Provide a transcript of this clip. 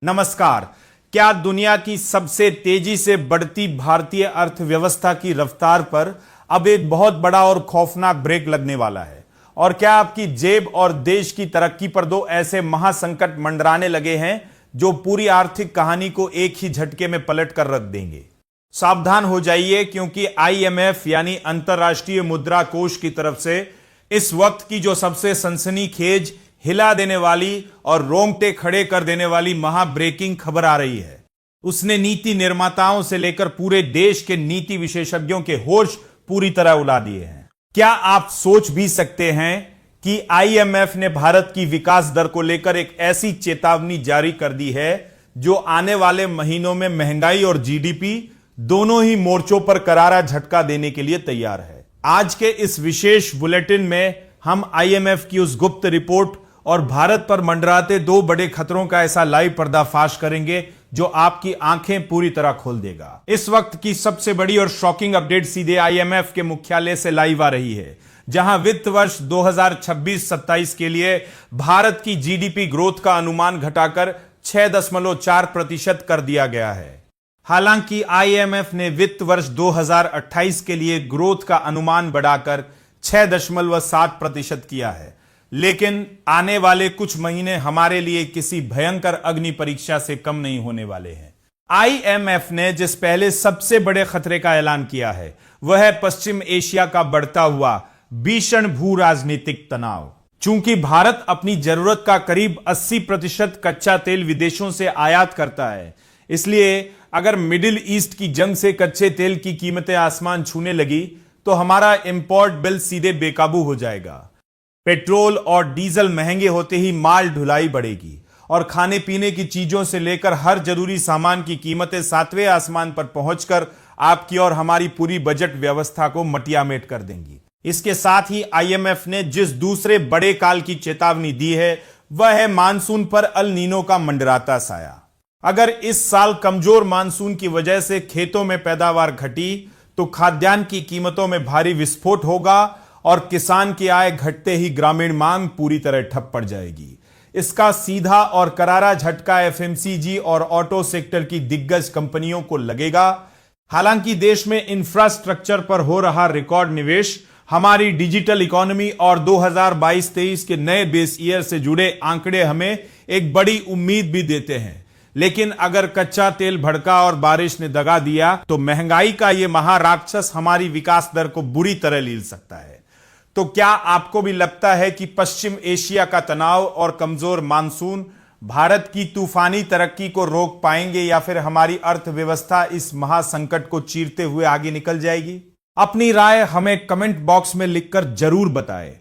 नमस्कार। क्या दुनिया की सबसे तेजी से बढ़ती भारतीय अर्थव्यवस्था की रफ्तार पर अब एक बहुत बड़ा और खौफनाक ब्रेक लगने वाला है? और क्या आपकी जेब और देश की तरक्की पर दो ऐसे महासंकट मंडराने लगे हैं जो पूरी आर्थिक कहानी को एक ही झटके में पलट कर रख देंगे? सावधान हो जाइए, क्योंकि आईएमएफ यानी अंतर्राष्ट्रीय मुद्रा कोष की तरफ से इस वक्त की जो सबसे सनसनीखेज, हिला देने वाली और रोंगटे खड़े कर देने वाली महा ब्रेकिंग खबर आ रही है। उसने नीति निर्माताओं से लेकर पूरे देश के नीति विशेषज्ञों के होश पूरी तरह उड़ा दिए हैं। क्या आप सोच भी सकते हैं कि आईएमएफ ने भारत की विकास दर को लेकर एक ऐसी चेतावनी जारी कर दी है जो आने वाले महीनों में महंगाई और जीडीपी दोनों ही मोर्चों पर करारा झटका देने के लिए तैयार है। आज के इस विशेष बुलेटिन में हम आईएमएफ की उस गुप्त रिपोर्ट और भारत पर मंडराते दो बड़े खतरों का ऐसा लाइव पर्दाफाश करेंगे जो आपकी आंखें पूरी तरह खोल देगा। इस वक्त की सबसे बड़ी और शॉकिंग अपडेट सीधे आईएमएफ के मुख्यालय से लाइव आ रही है, जहां वित्त वर्ष 2026-27 के लिए भारत की जीडीपी ग्रोथ का अनुमान घटाकर 6.4% कर दिया गया है। हालांकि आईएमएफ ने वित्त वर्ष 2028 के लिए ग्रोथ का अनुमान बढ़ाकर 6.7% किया है, लेकिन आने वाले कुछ महीने हमारे लिए किसी भयंकर अग्नि परीक्षा से कम नहीं होने वाले हैं। आईएमएफ ने जिस पहले सबसे बड़े खतरे का ऐलान किया है वह है पश्चिम एशिया का बढ़ता हुआ भीषण भू राजनीतिक तनाव। चूंकि भारत अपनी जरूरत का करीब 80% कच्चा तेल विदेशों से आयात करता है, इसलिए अगर मिडिल ईस्ट की जंग से कच्चे तेल की कीमतें आसमान छूने लगी तो हमारा इंपोर्ट बिल सीधे बेकाबू हो जाएगा। पेट्रोल और डीजल महंगे होते ही माल ढुलाई बढ़ेगी और खाने पीने की चीजों से लेकर हर जरूरी सामान की कीमतें सातवें आसमान पर पहुंचकर आपकी और हमारी पूरी बजट व्यवस्था को मटियामेट कर देंगी। इसके साथ ही आईएमएफ ने जिस दूसरे बड़े काल की चेतावनी दी है वह है मानसून पर अल नीनो का मंडराता साया। अगर इस साल कमजोर मानसून की वजह से खेतों में पैदावार घटी तो खाद्यान्न की कीमतों में भारी विस्फोट होगा और किसान की आय घटते ही ग्रामीण मांग पूरी तरह ठप पड़ जाएगी। इसका सीधा और करारा झटका एफएमसीजी और ऑटो सेक्टर की दिग्गज कंपनियों को लगेगा। हालांकि देश में इंफ्रास्ट्रक्चर पर हो रहा रिकॉर्ड निवेश, हमारी डिजिटल इकोनॉमी और 2022-23 के नए बेस ईयर से जुड़े आंकड़े हमें एक बड़ी उम्मीद भी देते हैं। लेकिन अगर कच्चा तेल भड़का और बारिश ने दगा दिया तो महंगाई का यह महाराक्षस हमारी विकास दर को बुरी तरह लील सकता है। तो क्या आपको भी लगता है कि पश्चिम एशिया का तनाव और कमजोर मानसून भारत की तूफानी तरक्की को रोक पाएंगे, या फिर हमारी अर्थव्यवस्था इस महासंकट को चीरते हुए आगे निकल जाएगी? अपनी राय हमें कमेंट बॉक्स में लिखकर जरूर बताएं।